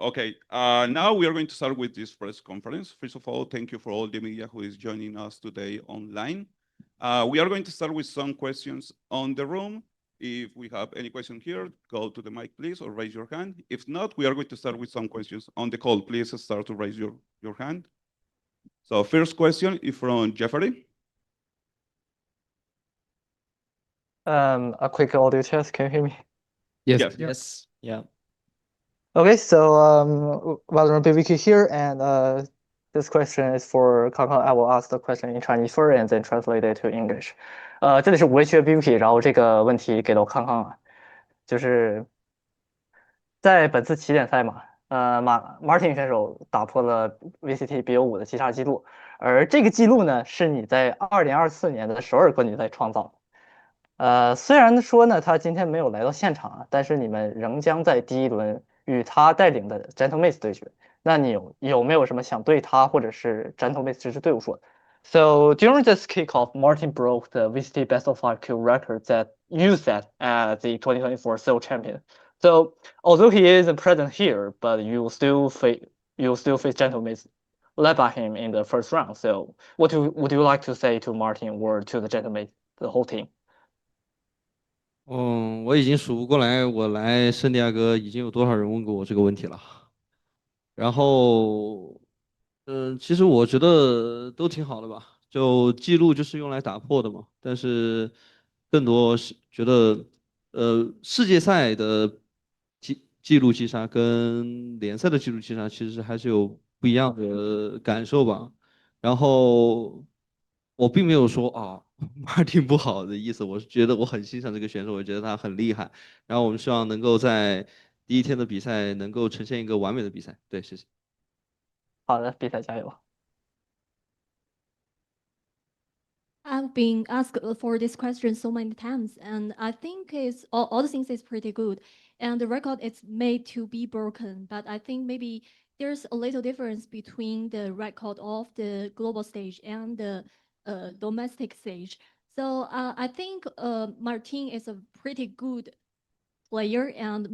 Okay. Now we are going to start with this press conference. First of all, thank you for all the media who is joining us today online. We are going to start with some questions on the room. If we have any question here, go to the mic, please, or raise your hand. If not, we are going to start with some questions on the call. Please start to raise your hand. So first question is from Jeffrey. A quick audio test. Can you hear me? Yes. Yes. Yeah. Okay, so vulnerability here, and this question is for Kang Kang. I will ask the question in Chinese first and then translate it to English. 这里是无人区的 BVP， 然后这个问题给到康康啊，就是在本次起点赛嘛，Martin 选手打破了 VCT BO5的击杀记录，而这个记录呢是你在2024年的首尔冠军赛创造的。虽然说呢，他今天没有来到现场啊，但是你们仍将在第一轮与他带领的 Gentlemen 对决。那你有没有什么想对他或者是 Gentlemen 这支队伍说的？ So during this kickoff, Martin broke the VCT Best of 5 kill record that you set as the 2024 Seoul champion. So although he isn't present here, but you still face Gentlemen led by him in the first round. So what would you like to say to Martin or to the Gentlemen, the whole team? 我已经数不过来，我来圣地亚哥已经有多少人问过我这个问题了。然后，其实我觉得都挺好的吧，就记录就是用来打破的嘛。但是，更多是觉得，世界赛的记录击杀跟联赛的记录击杀其实还是有不一样的感受吧。然后，我并没有说啊。Martin 不好的意思，我是觉得我很欣赏这个选手，我觉得他很厉害。然后我们希望能够在第一天的比赛能够呈现一个完美的比赛。对，谢谢。好的，比赛加油。I've been asked for this question so many times, and I think it's all the things is pretty good, and the record is made to be broken. But I think maybe there's a little difference between the record of the global stage and the domestic stage. So I think Martin is a pretty good player and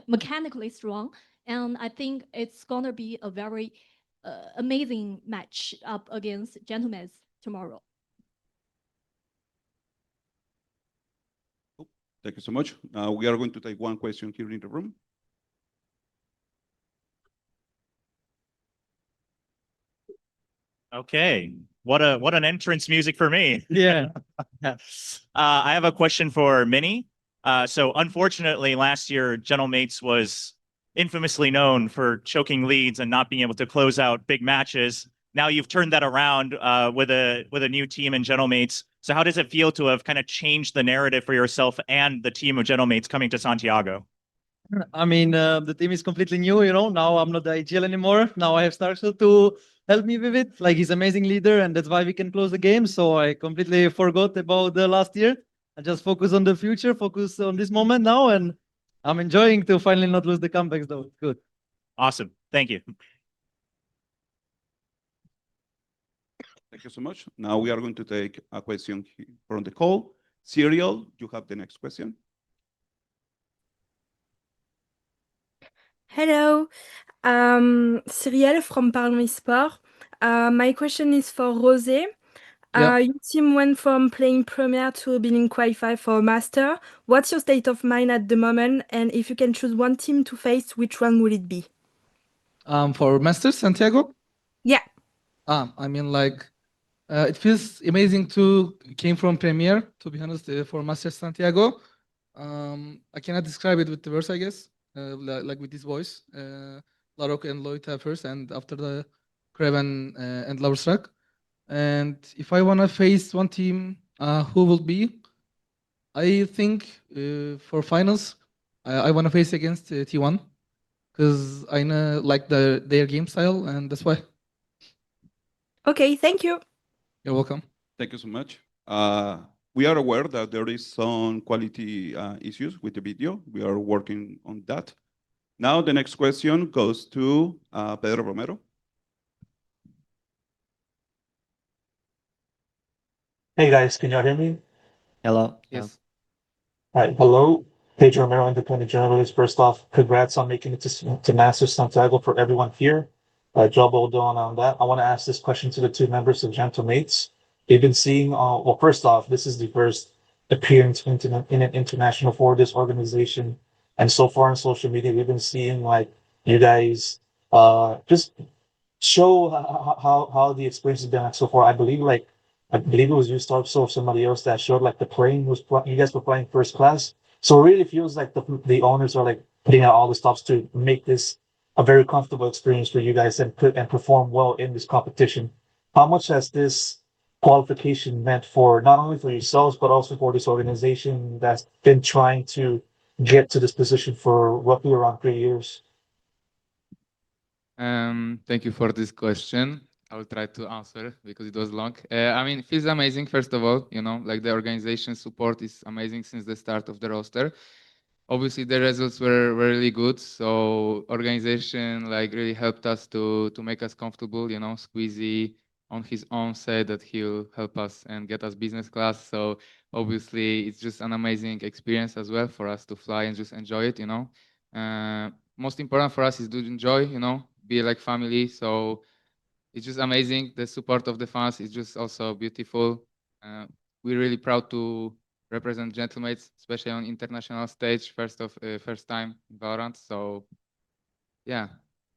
mechanically strong, and I think it's gonna be a very amazing match up against Gentlemen tomorrow. Thank you so much. We are going to take one question here in the room. Okay, what an entrance music for me. Yeah. I have a question for Minnie. So unfortunately, last year, Gentlemates was infamously known for choking leads and not being able to close out big matches. Now you've turned that around with a new team in Gentlemates. So how does it feel to have kind of changed the narrative for yourself and the team of Gentlemates coming to Santiago? I mean, the team is completely new, you know. Now I'm not the IGL anymore. Now I have Starshell to help me with it. Like, he's an amazing leader, and that's why we can close the game. So I completely forgot about the last year. I just focus on the future, focus on this moment now, and I'm enjoying to finally not lose the comebacks, though. Good. Awesome. Thank you. Thank you so much. Now we are going to take a question from the call. Serial, you have the next question. Hello, Cyrielle from Parlons Esports. My question is for Rosé. Your team went from playing Premier to being qualified for Master. What's your state of mind at the moment? And if you can choose one team to face, which one would it be? For Masters Santiago? Yeah. I mean, like, it feels amazing to came from Premier, to be honest, for Masters Santiago. I cannot describe it with the words, I guess, like with this voice. Larok and Loita first, and after the Kraven and Loverstruck. And if I want to face one team, who will be? I think for finals, I want to face against T1 because I know like their game style, and that's why. Okay, thank you. You're welcome. Thank you so much. We are aware that there is some quality issues with the video. We are working on that. Now the next question goes to Pedro Romero. Hey guys, can you hear me? Hello. Yes. Hi, hello. Pedro Romero, independent journalist. First off, congrats on making it to Masters Santiago for everyone here. Job well done on that. I want to ask this question to the two members of Gentlemates. They've been seeing, well, first off, this is the first appearance in an international for this organization. And so far on social media, we've been seeing like you guys just show how the experience has been like so far. I believe it was you, Starks, or somebody else that showed like the plane was you guys were flying first class. So it really feels like the owners are like putting out all the stops to make this a very comfortable experience for you guys and perform well in this competition. How much has this qualification meant for not only for yourselves but also for this organization that's been trying to get to this position for roughly around 3 years? Thank you for this question. I will try to answer because it was long. I mean, it feels amazing, first of all, you know, like the organization support is amazing since the start of the roster. Obviously, the results were really good. So organization like really helped us to make us comfortable, you know. Squeezy on his own said that he'll help us and get us business class. So obviously, it's just an amazing experience as well for us to fly and just enjoy it, you know. Most important for us is to enjoy, you know, be like family. So it's just amazing. The support of the fans is just also beautiful. We're really proud to represent Gentlemates, especially on international stage, first time in Valorant. So yeah,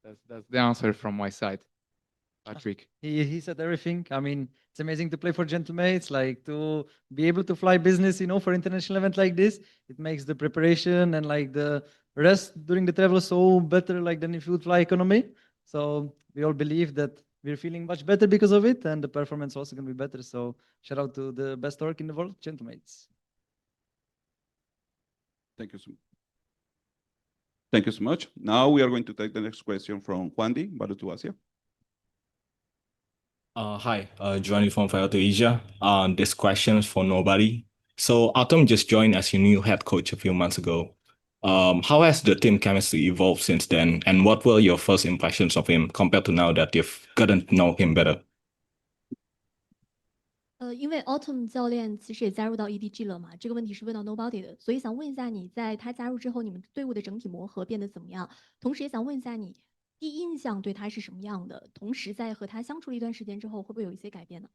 that's the answer from my side. Patrick. He said everything. I mean, it's amazing to play for Gentlemates, like to be able to fly business, you know, for international event like this. It makes the preparation and like the rest during the travel so better, like than if you would fly economy. So we all believe that we're feeling much better because of it, and the performance also gonna be better. So shout out to the best org in the world, Gentlemates. Thank you so much. Thank you so much. Now we are going to take the next question from Juan Di, Barutu Asia. Hi, Giovanni from Toyota Asia. This question is for nobody. So Atom just joined as your new head coach a few months ago. How has the team chemistry evolved since then? And what were your first impressions of him compared to now that you've gotten to know him better? 因为 Autumn 教练其实也加入到 EDG 了嘛，这个问题是问到 Nobody 的，所以想问一下你在他加入之后，你们队伍的整体磨合变得怎么样？同时也想问一下你第一印象对他是什么样的？同时在和他相处了一段时间之后，会不会有一些改变呢？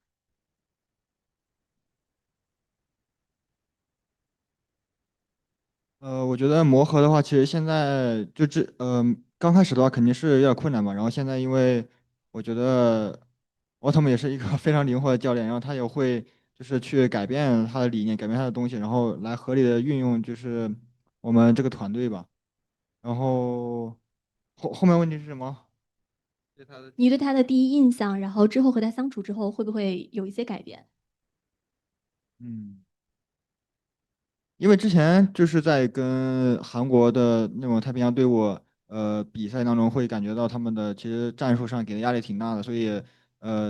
我觉得磨合的话，其实现在刚开始的话肯定是有点困难嘛。然后现在因为我觉得奥特曼也是一个非常灵活的教练，然后他也会就是去改变他的理念，改变他的东西，然后来合理的运用就是我们这个团队吧。然后后面问题是什么？你对他的第一印象，然后之后和他相处之后，会不会有一些改变？因为之前就是在跟韩国的那种太平洋队伍比赛当中，会感觉到他们的其实战术上给的压力挺大的，所以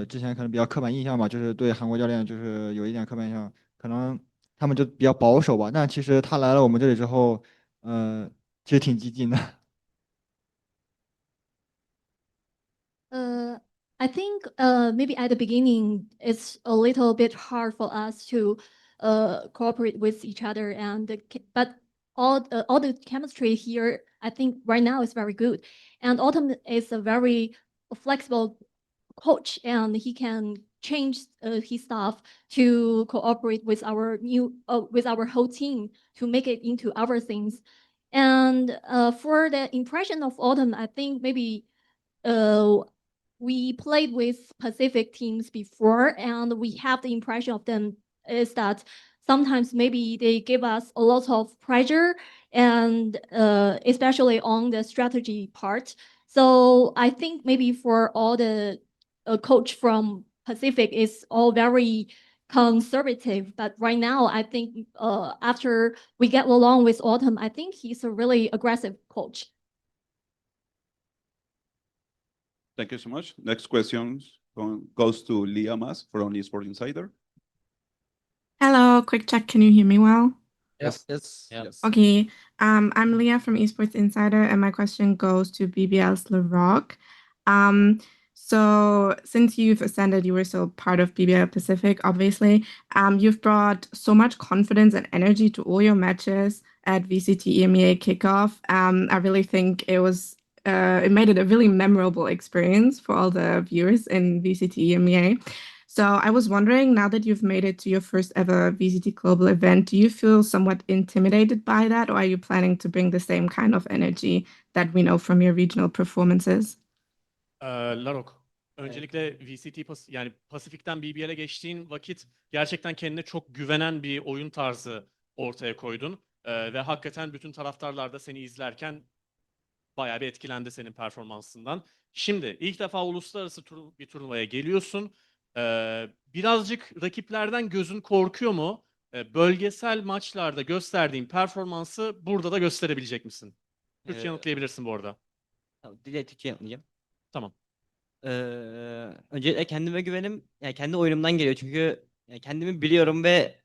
之前可能比较刻板印象吧，就是对韩国教练就是有一点刻板印象，可能他们就比较保守吧。但其实他来了我们这里之后，其实挺激进的。I think maybe at the beginning it's a little bit hard for us to cooperate with each other, but all the chemistry here, I think right now is very good. And Autumn is a very flexible coach, and he can change his stuff to cooperate with our whole team to make it into our things. And for the impression of Autumn, I think maybe we played with Pacific teams before, and we have the impression of them is that sometimes maybe they give us a lot of pressure, and especially on the strategy part. So I think maybe for all the coach from Pacific is all very conservative, but right now I think after we get along with Autumn, I think he's a really aggressive coach. Thank you so much. Next question goes to Leah Mas from Esports Insider. Hello, quick check. Can you hear me well? Yes. Okay. I'm Leah from Esports Insider, and my question goes to BBL's LaRock. So since you've ascended, you were still part of BBL Pacific, obviously. You've brought so much confidence and energy to all your matches at VCT EMEA kickoff. I really think it made it a really memorable experience for all the viewers in VCT EMEA. So I was wondering, now that you've made it to your first ever VCT Global event, do you feel somewhat intimidated by that, or are you planning to bring the same kind of energy that we know from your regional performances? Larok, öncelikle yani Pasifik'ten BBL'e geçtiğin vakit gerçekten kendine çok güvenen bir oyun tarzı ortaya koydun. Ve hakikaten bütün taraftarlar da seni izlerken bayağı bir etkilendi senin performansından. Şimdi ilk defa uluslararası bir turnuvaya geliyorsun. Birazcık rakiplerden gözün korkuyor mu? Bölgesel maçlarda gösterdiğin performansı burada da gösterebilecek misin? Türkçe yanıtlayabilirsin bu arada. Tamam, dile Türkçe yanıtlayacağım. Tamam. Öncelikle kendime güvenim, yani kendi oyunumdan geliyor çünkü kendimi biliyorum ve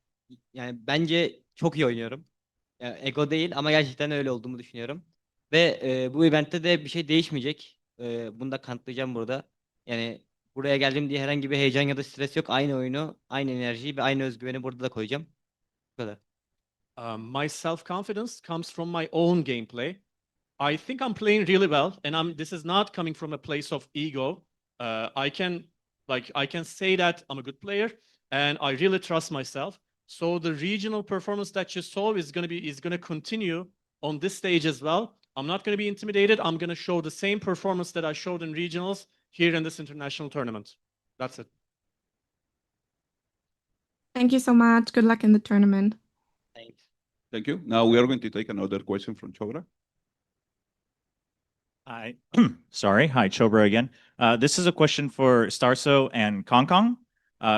yani bence çok iyi oynuyorum. Yani ego değil ama gerçekten öyle olduğumu düşünüyorum. Ve bu eventte de bir şey değişmeyecek. Bunu da kanıtlayacağım burada. Yani buraya geldim diye herhangi bir heyecan ya da stres yok. Aynı oyunu, aynı enerjiyi ve aynı özgüveni burada da koyacağım. Bu kadar. My self-confidence comes from my own gameplay. I think I'm playing really well, and this is not coming from a place of ego. I can say that I'm a good player, and I really trust myself. So the regional performance that you saw is gonna continue on this stage as well. I'm not gonna be intimidated. I'm gonna show the same performance that I showed in regionals here in this international tournament. That's it. Thank you so much. Good luck in the tournament. Thanks. Thank you. Now we are going to take another question from Chobra. Hi, sorry. Hi, Chobra again. This is a question for Starso and Kong.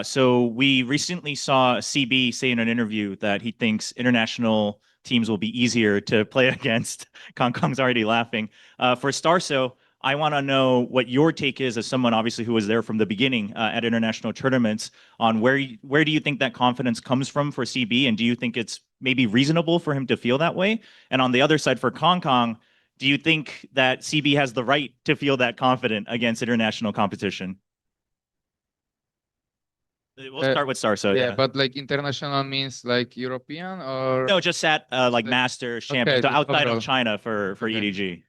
So we recently saw CB say in an interview that he thinks international teams will be easier to play against. Kong's already laughing. For Starso, I want to know what your take is as someone obviously who was there from the beginning at international tournaments on where do you think that confidence comes from for CB, and do you think it's maybe reasonable for him to feel that way? And on the other side for Kong, do you think that CB has the right to feel that confident against international competition? We'll start with Starso. Yeah, but like international means like European or no, just at like Masters, Champions, Okay, so outside overall. of China for Okay. EDG.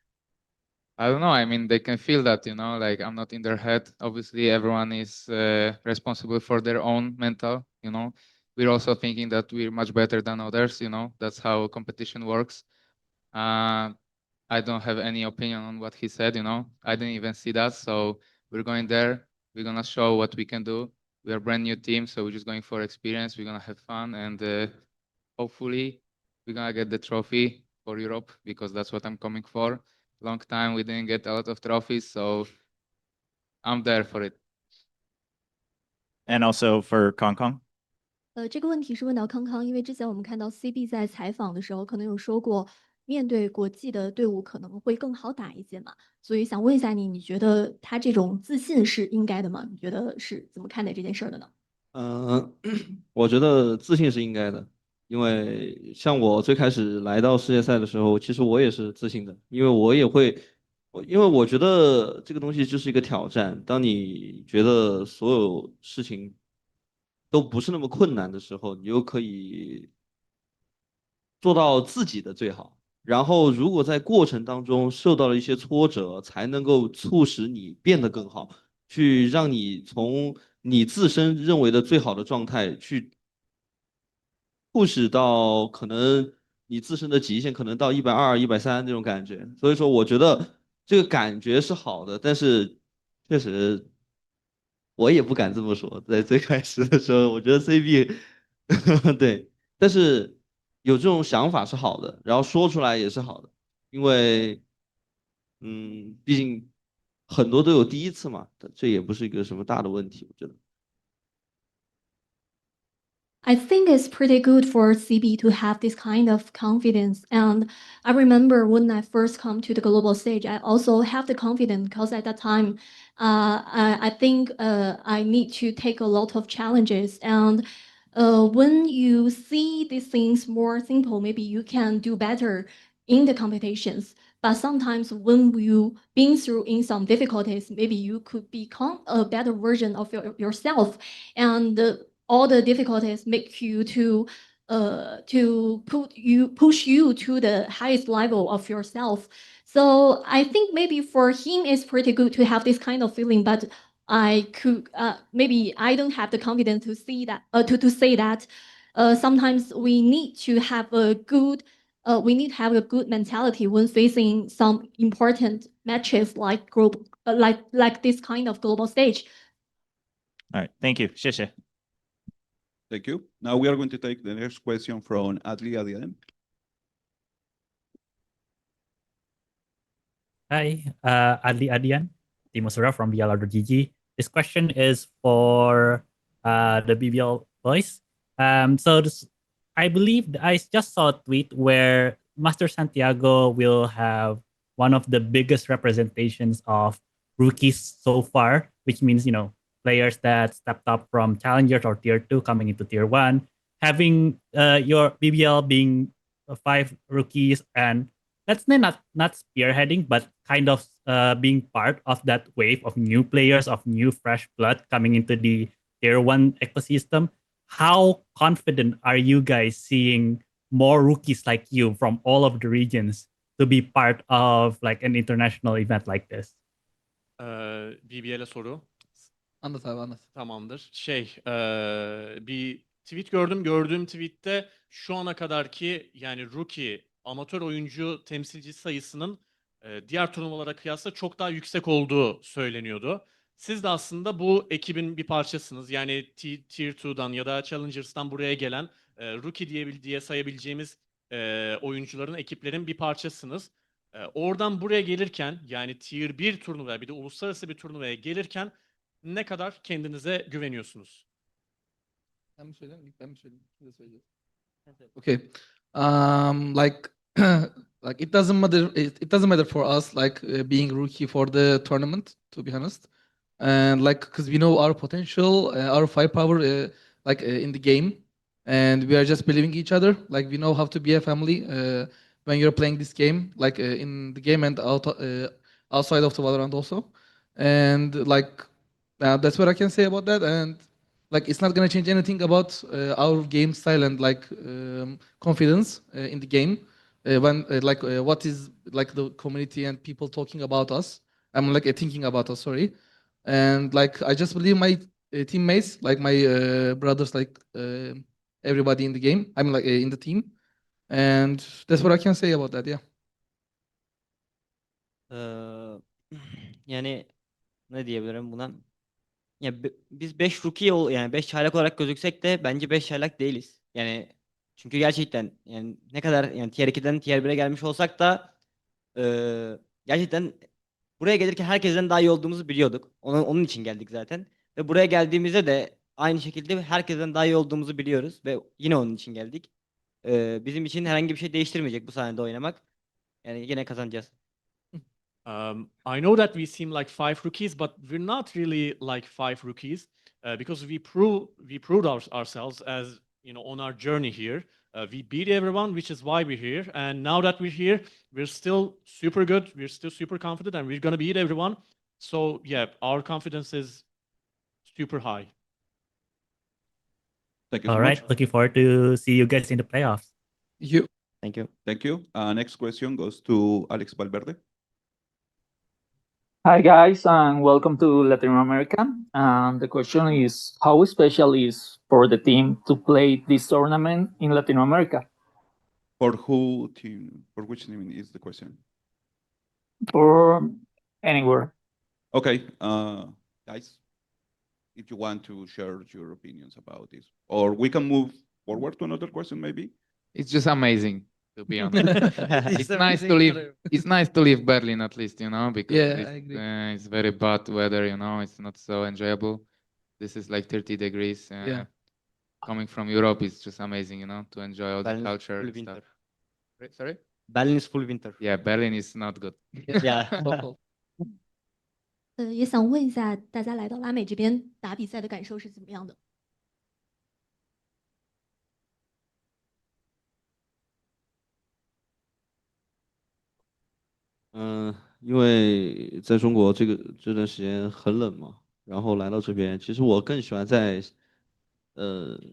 I don't know. I mean, they can feel that, you know, like I'm not in their head. Obviously, everyone is responsible for their own mental, you know. We're also thinking that we're much better than others, you know. That's how competition works. I don't have any opinion on what he said, you know. I didn't even see that. So we're going there. We're going to show what we can do. We are a brand new team, so we're just going for experience. We're going to have fun, and hopefully we're going to get the trophy for Europe, because that's what I'm coming for. Long time we didn't get a lot of trophies, so I'm there for it. And also for Kong. 这个问题是问到康，因为之前我们看到 CB 在采访的时候，可能有说过，面对国际的队伍可能会更好打一些嘛，所以想问一下你，你觉得他这种自信是应该的吗？你觉得是怎么看待这件事儿的呢？我觉得自信是应该的，因为像我最开始来到世界赛的时候，其实我也是自信的，因为我觉得这个东西就是一个挑战。当你觉得所有事情都不是那么困难的时候，你就可以做到自己的最好。然后，如果在过程当中受到了一些挫折，才能够促使你变得更好，去让你从你自身认为的最好的状态去push到可能你自身的极限，可能到120、130这种感觉。所以说，我觉得这个感觉是好的，但是确实我也不敢这么说。在最开始的时候，我觉得 CB 对，但是有这种想法是好的，然后说出来也是好的，因为毕竟很多都有第一次嘛，这也不是一个什么大的问题，我觉得。I think it's pretty good for CB to have this kind of confidence. And I remember when I first come to the global stage, I also have the confidence because at that time, I think I need to take a lot of challenges. And when you see these things more simple, maybe you can do better in the competitions. but sometimes when you been through in some difficulties, maybe you could become a better version of yourself, and all the difficulties make you to push you to the highest level of yourself. So I think maybe for him it's pretty good to have this kind of feeling, but I could maybe I don't have the confidence to see that to say that. Sometimes we need to have a good mentality when facing some important matches like like this kind of global stage. All right, thank you. 谢谢. Thank you. Now we are going to take the next question from Adli Adiem. Hi, Adli Adian, Timosura from BLR.GG. This question is for the BBL boys. I believe I just saw a tweet where Master Santiago will have one of the biggest representations of rookies so far, which means, players that stepped up from challengers or tier 2 coming into tier 1, having your BBL being 5 rookies, and let's say not spearheading, but kind of being part of that wave of new players, of new fresh blood coming into the tier 1 ecosystem. How confident are you guys seeing more rookies like you from all of the regions to be part of like an international event like this? BBL'e soru. Anlat abi anlat. Tamamdır. Bir tweet gördüm. Gördüğüm tweette şu ana kadarki yani rookie amatör oyuncu temsilci sayısının diğer turnuvalara kıyasla çok daha yüksek olduğu söyleniyordu. Siz de aslında bu ekibin bir parçasınız. Yani Tier 2'dan ya da Challengers'tan buraya gelen rookie diye sayabileceğimiz oyuncuların, ekiplerin bir parçasınız. Oradan buraya gelirken yani Tier 1 turnuvaya bir de uluslararası bir turnuvaya gelirken ne kadar kendinize güveniyorsunuz? Ben mi söyleyeyim? Ben mi söyleyeyim? Siz de söyleyeceğiz. Okay. Like like it doesn't matter. It doesn't matter for us like being rookie for the tournament, to be honest. And like because we know our potential, our firepower, in the game, and we are just believing each other. Like we know how to be a family when you're playing this game, like in the game and outside of the Valorant also. And like that's what I can say about that. And like it's not gonna change anything about our game style and like confidence in the game. When what is like the community and people talking about us. I'm like thinking about us. Sorry, and like I just believe my teammates, like my brothers, like everybody in the game. I mean like in the team, and that's what I can say about that. Yeah. Yani ne diyebilirim buna? Ya biz 5 rookie yani 5 çaylak olarak gözüksek de bence 5 çaylak değiliz. Yani çünkü gerçekten yani ne kadar yani tier 2'den tier 1'e gelmiş olsak da gerçekten buraya gelirken herkesten daha iyi olduğumuzu biliyorduk. Onun için geldik zaten. Ve buraya geldiğimizde de aynı şekilde herkesten daha iyi olduğumuzu biliyoruz ve yine onun için geldik. Bizim için herhangi bir şey değiştirmeyecek bu sahnede oynamak. Yani yine kazanacağız. I know that we seem like 5 rookies, but we're not really like 5 rookies because we proved ourselves as on our journey here. We beat everyone, which is why we're here. And now that we're here, we're still super good. We're still super confident, and we're gonna beat everyone. So yeah, our confidence is super high. Thank you so All right, much. looking forward to see you guys in the playoffs. Thank you. Thank you. Next question goes to Alex Valverde. Hi guys, and welcome to Latin America. The question is, how special is for the team to play this tournament in Latin America? For who team? For which team is the question? For anywhere. Okay, guys, if you want to share your opinions about this, or we can move forward to another question, maybe. It's just amazing, to be honest. It's nice to amazing. leave. It's nice to leave Berlin at least, because Yeah, I agree. it's very bad weather. It's not so enjoyable. This is like 30 degrees. Yeah. Coming from Europe is just amazing, to enjoy all the Berlin is culture full and winter. stuff. Sorry? Berlin is full winter. Yeah, Berlin is not good. Yeah. So cool. 也想问一下大家来到拉美这边打比赛的感受是怎么样的？因为在中国这段时间很冷嘛，然后来到这边，其实我更喜欢在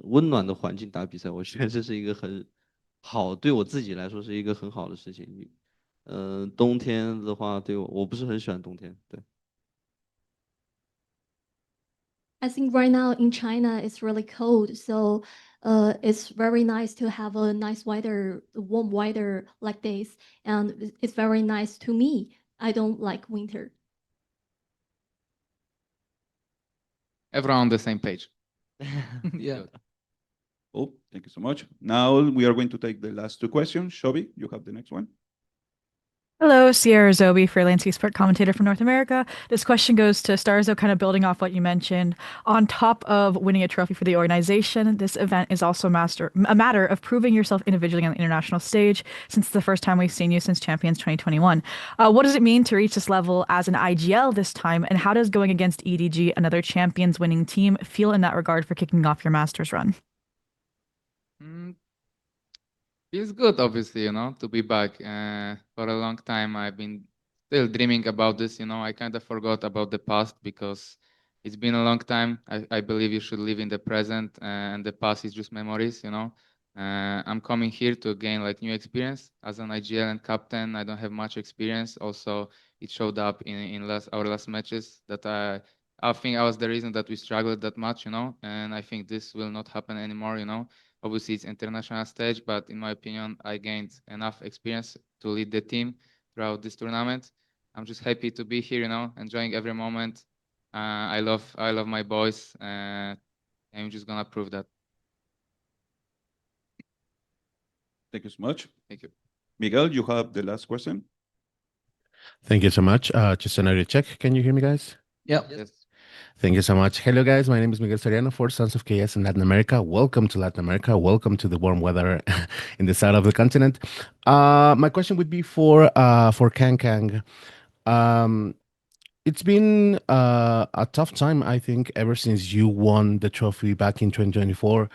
温暖的环境打比赛，我觉得这是一个很好，对我自己来说是一个很好的事情。冬天的话，对我不是很喜欢冬天，对。I think right now in China it's really cold, so it's very nice to have a nice weather, warm weather like this, and it's very nice to me. I don't like winter. Everyone on the same page. Yeah. Oh, thank you so much. Now we are going to take the last two questions. Shobi, you have the next one. Hello, Sierra Zobi, freelance eSport commentator from North America. This question goes to Starzo, kind of building off what you mentioned. On top of winning a trophy for the organization, this event is also a matter of proving yourself individually on the international stage, since it's the first time we've seen you since Champions 2021. What does it mean to reach this level as an IGL this time, and how does going against EDG, another Champions winning team, feel in that regard for kicking off your Masters run? Feels good, obviously, to be back. For a long time, I've been still dreaming about this. I kind of forgot about the past because it's been a long time. I believe you should live in the present, and the past is just memories. I'm coming here to gain new experience as an IGL and captain. I don't have much experience. Also, it showed up in our last matches that I think I was the reason that we struggled that much. And I think this will not happen anymore. Obviously, it's international stage, but in my opinion, I gained enough experience to lead the team throughout this tournament. I'm just happy to be here, enjoying every moment. I love my boys, and I'm just gonna prove that. Thank you so much. Thank you. Miguel, you have the last question. Thank you so much. Just another check. Can you hear me, guys? Yeah. Yes. Thank you so much. Hello, guys. My name is Miguel Soriano for Sons of KS in Latin America. Welcome to Latin America. Welcome to the warm weather in the south of the continent. My question would be for Kang Kang. It's been a tough time, I think, ever since you won the trophy back in 2024.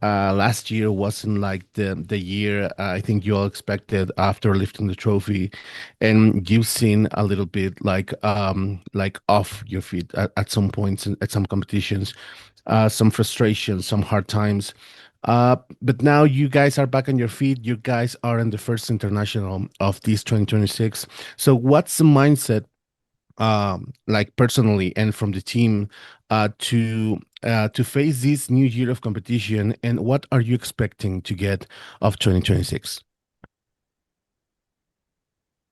Last year wasn't like the year I think you all expected after lifting the trophy, and you've seen a little bit like off your feet at some points at some competitions, some frustration, some hard times. But now you guys are back on your feet. You guys are in the first international of this 2026. So what's the mindset, like personally and from the team, to face this new year of competition, and what are you expecting to get of 2026?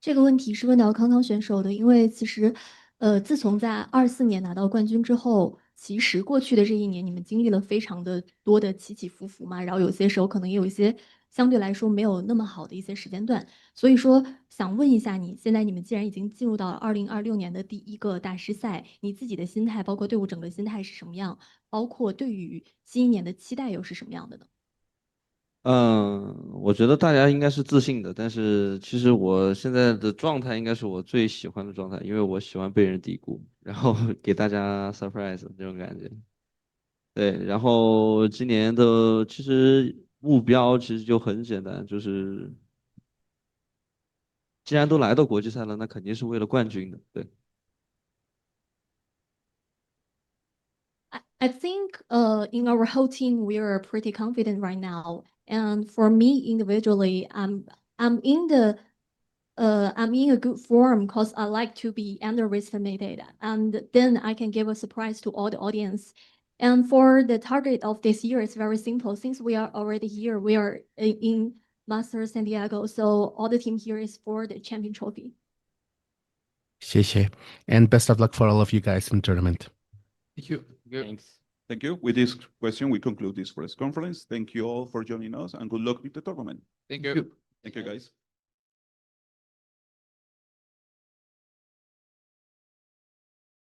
这个问题是问到康康选手的，因为其实，自从在24年拿到冠军之后，其实过去的这一年你们经历了非常的多的起起伏伏嘛，然后有些时候可能也有一些相对来说没有那么好的一些时间段，所以说想问一下你，现在你们既然已经进入到了2026年的第一个大师赛，你自己的心态，包括队伍整个心态是什么样？包括对于新一年的期待又是什么样的呢？我觉得大家应该是自信的，但是其实我现在的状态应该是我最喜欢的状态，因为我喜欢被人低估，然后给大家 surprise 这种感觉。对，然后今年的其实目标其实就很简单，就是既然都来到国际赛了，那肯定是为了冠军的。对。I think in our whole team we are pretty confident right now. And for me individually, I'm in a good form because I like to be underestimated, and then I can give a surprise to all the audience. And for the target of this year, it's very simple. Since we are already here, we are in Master Santiago, so all the team here is for the champion trophy. 谢谢 and best of luck for all of you guys in the tournament. Thank you. Thanks. Thank you. With this question, we conclude this press conference. Thank you all for joining us, and good luck with the tournament. Thank you. Thank you, guys.